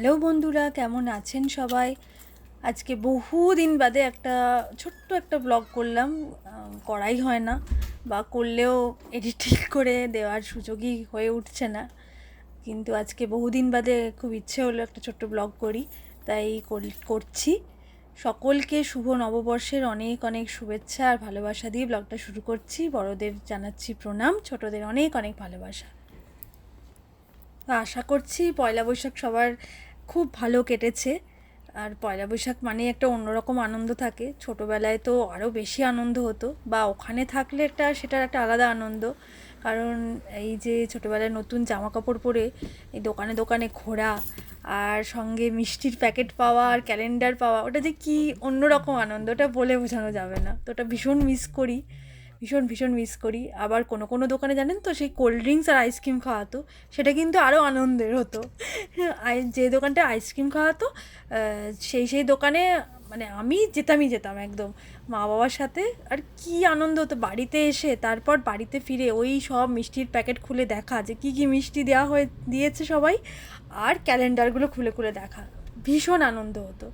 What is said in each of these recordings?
Hello বন্ধুরা, কেমন আছেন সবাই? আজকে বহুদিন বাদে ছোট্ট একটা ব্লগ করলাম। করাই হয় না, বা করলেও এডিটিং করে দেওয়ার সুযোগই হয়ে উঠছে না। কিন্তু আজকে বহুদিন বাদে খুব ইচ্ছে হলো একটা ছোট্ট ব্লগ করি, তাই করছি। সকলকে শুভ নববর্ষের অনেক অনেক শুভেচ্ছা আর ভালোবাসা দিয়ে ব্লগটা শুরু করছি। বড়দের জানাচ্ছি প্রণাম, ছোটদের অনেক অনেক ভালোবাসা। আশা করছি পয়লা বৈশাখ সবার খুব ভালো কেটেছে। আর পয়লা বৈশাখ মানে একটা অন্যরকম আনন্দ থাকে। ছোটোবেলায় তো আরও বেশি আনন্দ হতো, বা ওখানে থাকলে সেটার একটা আলাদা আনন্দ। কারণ এই যে ছোটোবেলায় নতুন জামা কাপড় পরে এই দোকানে দোকানে ঘোরা, আর সঙ্গে মিষ্টির প্যাকেট পাওয়া আর ক্যালেন্ডার পাওয়া, ওটা যে কী অন্যরকম আনন্দ, ওটা বলে বোঝানো যাবে না। তো ওটা ভীষণ মিস করি, ভীষণ ভীষণ মিস করি। আবার কোনো কোনো দোকানে জানেন তো সেই কোল্ড ড্রিঙ্কস আর আইসক্রিম খাওয়াতো, সেটা কিন্তু আরও আনন্দের হতো। যে দোকানটা আইসক্রিম খাওয়াতো, সেই দোকানে মানে আমি যেতাম একদম মা বাবার সাথে। আর কি আনন্দ হতো বাড়িতে এসে, তারপর বাড়িতে ফিরে ওই সব মিষ্টির প্যাকেট খুলে দেখা যে কী কী মিষ্টি দিয়েছে সবাই, আর ক্যালেন্ডারগুলো খুলে খুলে দেখা, ভীষণ আনন্দ হতো।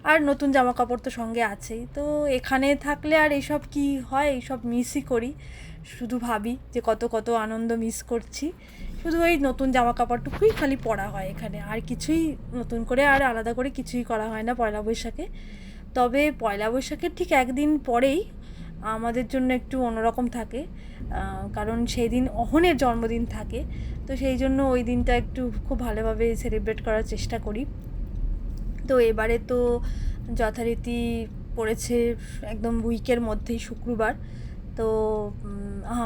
আর নতুন জামা কাপড় তো সঙ্গে আছেই। তো এখানে থাকলে আর এইসব কি হয়, এইসব মিসই করি। শুধু ভাবি যে কত কত আনন্দ মিস করছি। শুধু ওই নতুন জামা কাপড়টুকুই খালি পরা হয় এখানে, আর কিছুই নতুন করে আর আলাদা করে কিছুই করা হয় না পয়লা বৈশাখে। তবে পয়লা বৈশাখের ঠিক একদিন পরেই আমাদের জন্য একটু অন্যরকম থাকে, কারণ সেই দিন অহনের জন্মদিন থাকে। তো সেই জন্য ওই দিনটা একটু খুব ভালোভাবে সেলিব্রেট করার চেষ্টা করি। তো এবারে তো যথারীতি পড়েছে একদম উইকের মধ্যেই শুক্রবার। তো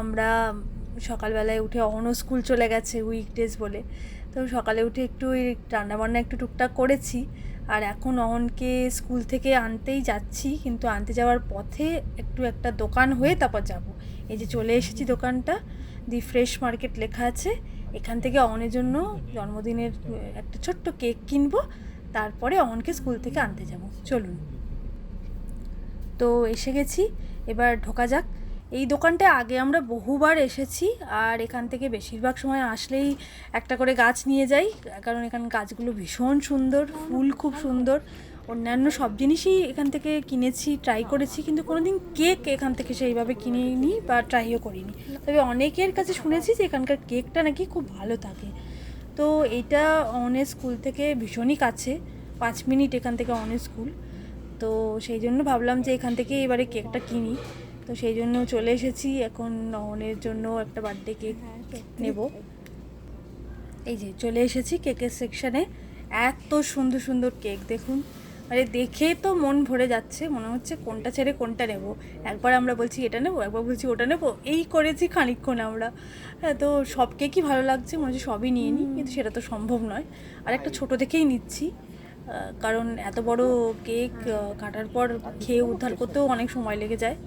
আমরা সকালবেলায় উঠে, অহনও স্কুল চলে গেছে উইকডেজ বলে, তো সকালে উঠে একটু ওই রান্নাবান্না একটু টুকটাক করেছি। আর এখন অহনকে স্কুল থেকে আনতেই যাচ্ছি, কিন্তু আনতে যাওয়ার পথে একটা দোকান হয়ে তারপর যাব। এই যে চলে এসেছি, দোকানটা দি ফ্রেশ মার্কেট লেখা আছে। এখান থেকে অহনের জন্য জন্মদিনের একটা ছোট্ট কেক কিনবো, তারপরে অহনকে স্কুল থেকে আনতে যাব। চলুন, তো এসে গেছি, এবার ঢোকা যাক। এই দোকানটায় আগে আমরা বহুবার এসেছি, আর এখান থেকে বেশিরভাগ সময় আসলেই একটা করে গাছ নিয়ে যাই, কারণ এখানে গাছগুলো ভীষণ সুন্দর, ফুল খুব সুন্দর। অন্যান্য সব জিনিসই এখান থেকে কিনেছি, ট্রাই করেছি, কিন্তু কোনো দিন কেক এখান থেকে সেইভাবে কিনিনি বা ট্রাইও করিনি। তবে অনেকের কাছে শুনেছি যে এখানকার কেকটা নাকি খুব ভালো থাকে। তো এইটা অনের স্কুল থেকে ভীষণই কাছে, 5 মিনিট এখান থেকে অনের স্কুল। তো সেই জন্য ভাবলাম যে এখান থেকে এবারে কেকটা কিনি। তো সেই জন্য চলে এসেছি। এখন অনের জন্য একটা বার্থডে কেক নেব। এই যে চলে এসেছি কেকের সেকশানে। এত সুন্দর সুন্দর কেক দেখুন, আরে দেখে তো মন ভরে যাচ্ছে, মনে হচ্ছে কোনটা ছেড়ে কোনটা নেব। একবার আমরা বলছি এটা নেবো, একবার বলছি ওটা নেবো, এই করেছি খানিকক্ষণ আমরা। হ্যাঁ, তো সব কেকই ভালো লাগছে, মনে হচ্ছে সবই নিয়ে নিই, কিন্তু সেটা তো সম্ভব নয়। আর একটা ছোটো দেখেই নিচ্ছি, কারণ এত বড় কেক কাটার পর খেয়ে উদ্ধার করতেও অনেক সময় লেগে যায়।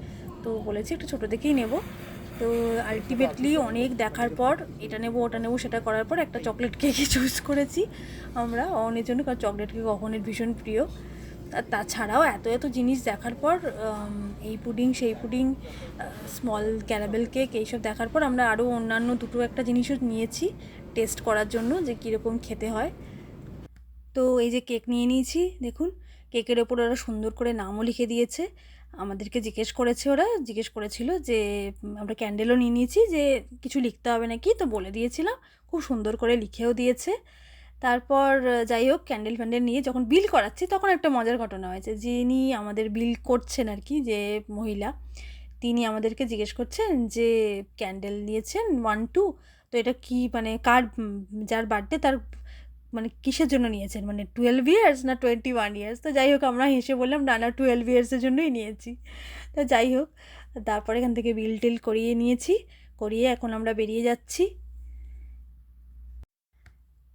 তো বলেছি একটা ছোটো দেখেই নেব। তো আলটিমেটলি অনেক দেখার পর এটা নেব ওটা নেব সেটা করার পর একটা চকলেট কেকই চুজ করেছি আমরা অহনের জন্য, কারণ চকলেট কেক অহনের ভীষণ প্রিয়। আর তাছাড়াও এত এত জিনিস দেখার পর, এই পুডিং সেই পুডিং, স্মল ক্যারামেল কেক, এইসব দেখার পর আমরা আরও অন্যান্য দুটো একটা জিনিসও নিয়েছি টেস্ট করার জন্য যে কীরকম খেতে হয়। তো এই যে কেক নিয়ে নিয়েছি দেখুন, কেকের ওপর ওরা সুন্দর করে নামও লিখে দিয়েছে। আমাদেরকে জিজ্ঞেস করেছিল যে আমরা ক্যান্ডেলও নিয়ে নিয়েছি, যে কিছু লিখতে হবে নাকি, তো বলে দিয়েছিলাম, খুব সুন্দর করে লিখেও দিয়েছে। তারপর যাই হোক, ক্যান্ডেল ফ্যান্ডেল নিয়ে যখন বিল করাচ্ছি তখন একটা মজার ঘটনা হয়েছে। যিনি আমাদের বিল করছেন আর কি, যে মহিলা, তিনি আমাদেরকে জিজ্ঞেস করছেন যে ক্যান্ডেল নিয়েছেন 1 2, তো এটা কি মানে কার, যার বার্থডে তার মানে কিসের জন্য নিয়েছেন, মানে 12 ইয়ার্স না 21 ইয়ার্স। তো যাই হোক, আমরা হেসে বললাম না না 12 ইয়ার্সের জন্যই নিয়েছি। তো যাই হোক, তারপরে এখান থেকে বিল টিল করিয়ে নিয়েছি, করিয়ে এখন আমরা বেরিয়ে যাচ্ছি।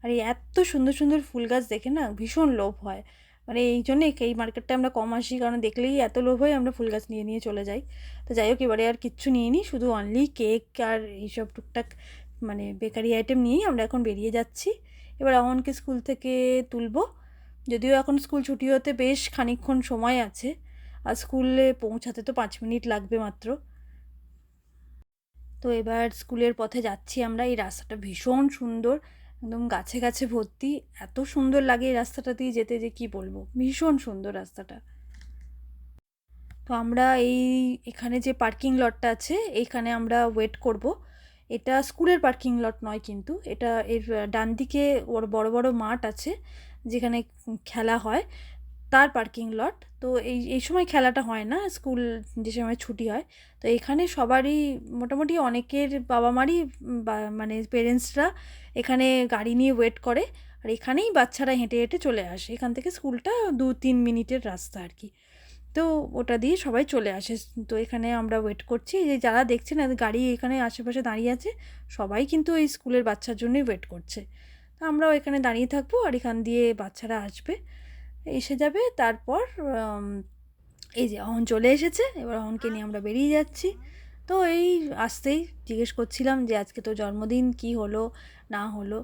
আর এই এত সুন্দর সুন্দর ফুল গাছ দেখে না ভীষণ লোভ হয়, মানে এই জন্যে এই মার্কেটটা আমরা কম আসি, কারণ দেখলেই এত লোভ হয় আমরা ফুল গাছ নিয়ে নিয়ে চলে যাই। তো যাই হোক, এবারে আর কিচ্ছু নিয়ে নিই, শুধু অনলি কেক আর এইসব টুকটাক মানে বেকারি আইটেম নিয়েই আমরা এখন বেরিয়ে যাচ্ছি। এবার অহনকে স্কুল থেকে তুলবো, যদিও এখন স্কুল ছুটি হতে বেশ খানিকক্ষণ সময় আছে, আর স্কুলে পৌঁছাতে তো 5 মিনিট লাগবে মাত্র। তো এবার স্কুলের পথে যাচ্ছি আমরা, এই রাস্তাটা ভীষণ সুন্দর, একদম গাছে গাছে ভর্তি। এত সুন্দর লাগে এই রাস্তাটা দিয়ে যেতে যে কি বলবো, ভীষণ সুন্দর রাস্তাটা। তো আমরা এখানে যে পার্কিং লটটা আছে এইখানে আমরা ওয়েট করব। এটা স্কুলের পার্কিং লট নয়, কিন্তু এটা এর ডান দিকে ওর বড় বড় মাঠ আছে যেখানে খেলা হয়, তার পার্কিং লট। তো এই সময় খেলাটা হয় না, স্কুল যে সময় ছুটি হয়। তো এখানে সবারই মোটামুটি অনেকের বাবা মারই মানে পেরেন্টসরা এখানে গাড়ি নিয়ে ওয়েট করে, আর এখানেই বাচ্চারা হেঁটে হেঁটে চলে আসে। এখান থেকে স্কুলটা 2-3 মিনিটের রাস্তা আর কি। তো ওটা দিয়ে সবাই চলে আসে। তো এখানে আমরা ওয়েট করছি, যে যারা দেখছেন গাড়ি এখানে আশেপাশে দাঁড়িয়ে আছে সবাই কিন্তু এই স্কুলের বাচ্চার জন্যই ওয়েট করছে। তো আমরাও এখানে দাঁড়িয়ে থাকবো, আর এখান দিয়ে বাচ্চারা আসবে, এসে যাবে। তারপর এই যে অহন চলে এসেছে, এবার অহনকে নিয়ে আমরা বেরিয়ে যাচ্ছি। তো এই আসতেই জিজ্ঞেস করছিলাম যে আজকে তো জন্মদিন, কি হলো না হলো,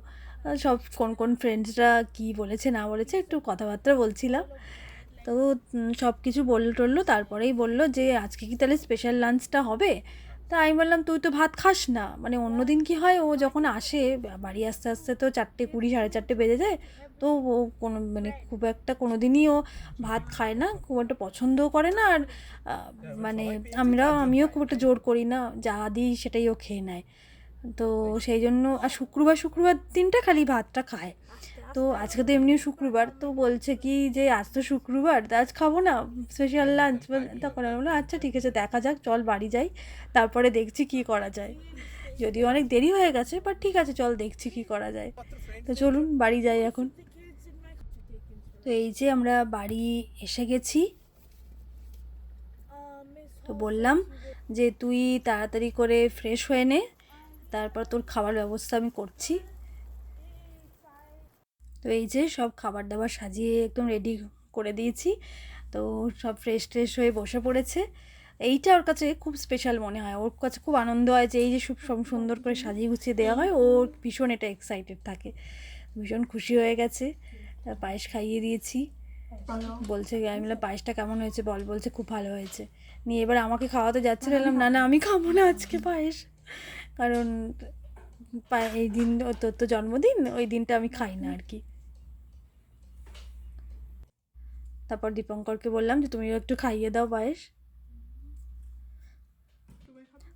সব কোন কোন ফ্রেন্ডসরা কি বলেছে না বলেছে একটু কথাবার্তা বলছিলাম। তো সব কিছু বললো টললো, তারপরেই বললো যে আজকে কি তাহলে স্পেশাল লাঞ্চটা হবে। তা আমি বললাম তুই তো ভাত খাস না, মানে অন্য দিন কী হয়, ও যখন আসে বাড়ি আসতে আসতে তো 4:20 4:30 বেজে যায়। তো ও কোনো মানে খুব একটা কোনো দিনই ও ভাত খায় না, খুব একটা পছন্দও করে না। আর মানে আমিও খুব একটা জোর করি না, যা দিই সেটাই ও খেয়ে নেয়। তো সেই জন্য আর শুক্রবার দিনটা খালি ভাতটা খায়। তো আজকে তো এমনিও শুক্রবার, তো বলছে কি যে আজ তো শুক্রবার, তা আজ খাবো না স্পেশাল লাঞ্চ। তখন আমি বললাম আচ্ছা ঠিক আছে, দেখা যাক, চল বাড়ি যাই, তারপরে দেখছি কি করা যায়। যদিও অনেক দেরি হয়ে গেছে, বাট ঠিক আছে, চল দেখছি কি করা যায়। তো চলুন বাড়ি যাই এখন। তো এই যে আমরা বাড়ি এসে গেছি। তো বললাম যে তুই তাড়াতাড়ি করে ফ্রেশ হয়ে নে, তারপর তোর খাবার ব্যবস্থা আমি করছি। তো এই যে সব খাবার দাবার সাজিয়ে একদম রেডি করে দিয়েছি। তো সব ফ্রেশ ট্রেশ হয়ে বসে পড়েছে। এইটা ওর কাছে খুব স্পেশাল মনে হয়, ওর কাছে খুব আনন্দ হয় যে এই যে সব সুন্দর করে সাজিয়ে গুছিয়ে দেওয়া হয়, ও ভীষণ এটা এক্সাইটেড থাকে, ভীষণ খুশি হয়ে গেছে। পায়েস খাইয়ে দিয়েছি, বলছে আমি বললাম পায়েসটা কেমন হয়েছে বল, বলছে খুব ভালো হয়েছে। নিয়ে এবার আমাকে খাওয়াতে যাচ্ছে, বললাম না না আমি খাবো না আজকে পায়েস, কারণ এই দিন তোর তো জন্মদিন, ওই দিনটা আমি খাই না আর কি। তারপর দীপঙ্করকে বললাম যে তুমিও একটু খাইয়ে দাও পায়েস।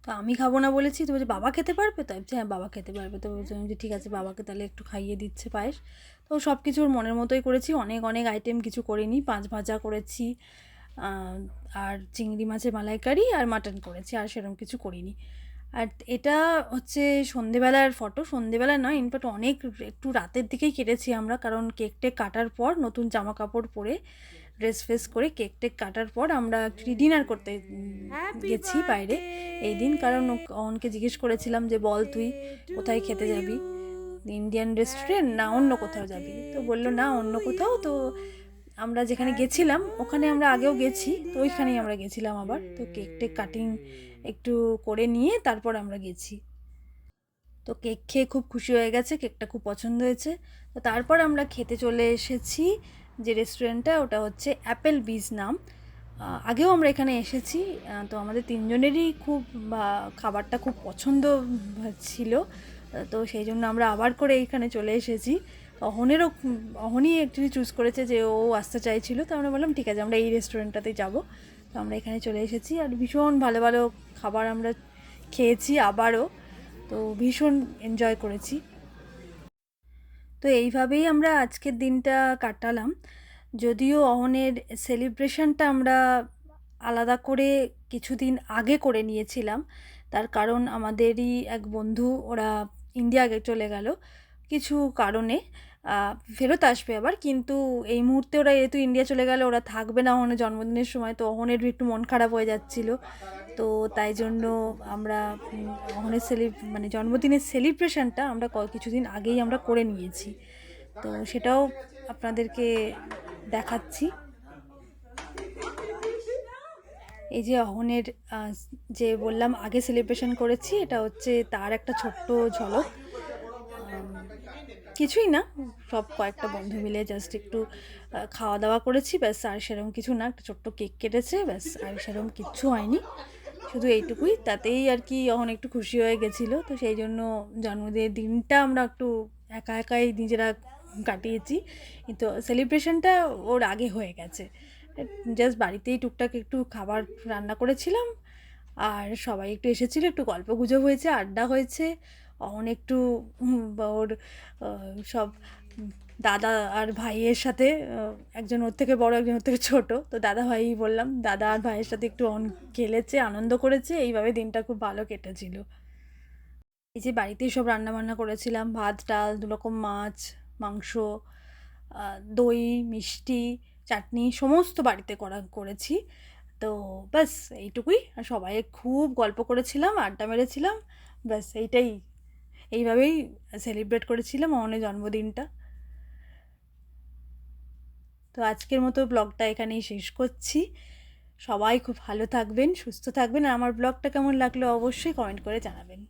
তো আমি খাবো না বলেছি, তো বলছে বাবা খেতে পারবে, তো আমি হ্যাঁ বাবা খেতে পারবে। তো বলছি যে ঠিক আছে, বাবাকে তাহলে একটু খাইয়ে দিচ্ছে পায়েস। তো সব কিছু ওর মনের মতোই করেছি, অনেক অনেক আইটেম কিছু করিনি, 5 ভাজা করেছি, আর চিংড়ি মাছের মালাইকারি আর মাটন করেছি, আর সেরকম কিছু করিনি। আর এটা হচ্ছে সন্ধেবেলার ফটো, সন্ধেবেলা নয় ইনফ্যাক্ট অনেক একটু রাতের দিকেই কেটেছি আমরা, কারণ কেক টেক কাটার পর নতুন জামা কাপড় পরে ড্রেস ফ্রেস করে কেক টেক কাটার পর আমরা একটু ডিনার করতে গেছি বাইরে এই দিন। কারণ অনকে জিজ্ঞেস করেছিলাম যে বল তুই কোথায় খেতে যাবি, ইন্ডিয়ান রেস্টুরেন্ট না অন্য কোথাও যাবি, তো বললো না অন্য কোথাও। তো আমরা যেখানে গেছিলাম ওখানে আমরা আগেও গেছি, তো ওইখানেই আমরা গেছিলাম আবার। তো কেক টেক কাটিং একটু করে নিয়ে তারপর আমরা গেছি। তো কেক খেয়ে খুব খুশি হয়ে গেছে, কেকটা খুব পছন্দ হয়েছে। তো তারপর আমরা খেতে চলে এসেছি যে রেস্টুরেন্টটা, ওটা হচ্ছে অ্যাপেল বিজ নাম। আগেও আমরা এখানে এসেছি, তো আমাদের তিনজনেরই খুব খাবারটা খুব পছন্দ ছিল। তো সেই জন্য আমরা আবার করে এইখানে চলে এসেছি। অহনই অ্যাকচুয়ালি চুজ করেছে যে ও আসতে চাইছিল, তো আমরা বললাম ঠিক আছে আমরা এই রেস্টুরেন্টটাতেই যাব। তো আমরা এখানে চলে এসেছি, আর ভীষণ ভালো ভালো খাবার আমরা খেয়েছি আবারও, তো ভীষণ এনজয় করেছি। তো এইভাবেই আমরা আজকের দিনটা কাটালাম। যদিও অহনের সেলিব্রেশনটা আমরা আলাদা করে কিছুদিন আগে করে নিয়েছিলাম, তার কারণ আমাদেরই এক বন্ধু, ওরা ইন্ডিয়া চলে গেল কিছু কারণে, ফেরত আসবে আবার, কিন্তু এই মুহূর্তে ওরা যেহেতু ইন্ডিয়া চলে গেল, ওরা থাকবে না অহনের জন্মদিনের সময়। তো অহনের একটু মন খারাপ হয়ে যাচ্ছিল, তো তাই জন্য আমরা অহনের মানে জন্মদিনের সেলিব্রেশনটা আমরা কিছুদিন আগেই আমরা করে নিয়েছি। তো সেটাও আপনাদেরকে দেখাচ্ছি। এই যে অহনের যে বললাম আগে সেলিব্রেশন করেছি, এটা হচ্ছে তার একটা ছোট্ট ঝলক। কিছুই না, সব কয়েকটা বন্ধু মিলে জাস্ট একটু খাওয়া দাওয়া করেছি ব্যাস, আর সেরকম কিছু না, একটা ছোট্ট কেক কেটেছে ব্যাস, আর সেরকম কিচ্ছু হয়নি, শুধু এইটুকুই। তাতেই আর কি অহন একটু খুশি হয়ে গেছিলো, তো সেই জন্য জন্মদিনের দিনটা আমরা একটু একা একাই নিজেরা কাটিয়েছি, কিন্তু সেলিব্রেশনটা ওর আগে হয়ে গেছে। জাস্ট বাড়িতেই টুকটাক একটু খাবার রান্না করেছিলাম, আর সবাই একটু এসেছিলো, একটু গল্প গুজব হয়েছে, আড্ডা হয়েছে। একটু ওর সব দাদা আর ভাইয়ের সাথে, একজন ওর থেকে বড়, একজন ওর থেকে ছোট, তো দাদা ভাই বললাম, দাদা আর ভাইয়ের সাথে একটু খেলেছে, আনন্দ করেছে, এইভাবে দিনটা খুব ভালো কেটেছিল। এই যে বাড়িতেই সব রান্না বান্না করেছিলাম, ভাত ডাল 2 রকম মাছ, মাংস, দই, মিষ্টি, চাটনি, সমস্ত বাড়িতে করেছি। তো ব্যাস এইটুকুই। আর সবাই খুব গল্প করেছিলাম, আড্ডা মেরেছিলাম, ব্যাস এইভাবেই সেলিব্রেট করেছিলাম অনের জন্মদিনটা। তো আজকের মতো ব্লগটা এখানেই শেষ করছি। সবাই খুব ভালো থাকবেন, সুস্থ থাকবেন, আর আমার ব্লগটা কেমন লাগলো অবশ্যই কমেন্ট করে জানাবেন।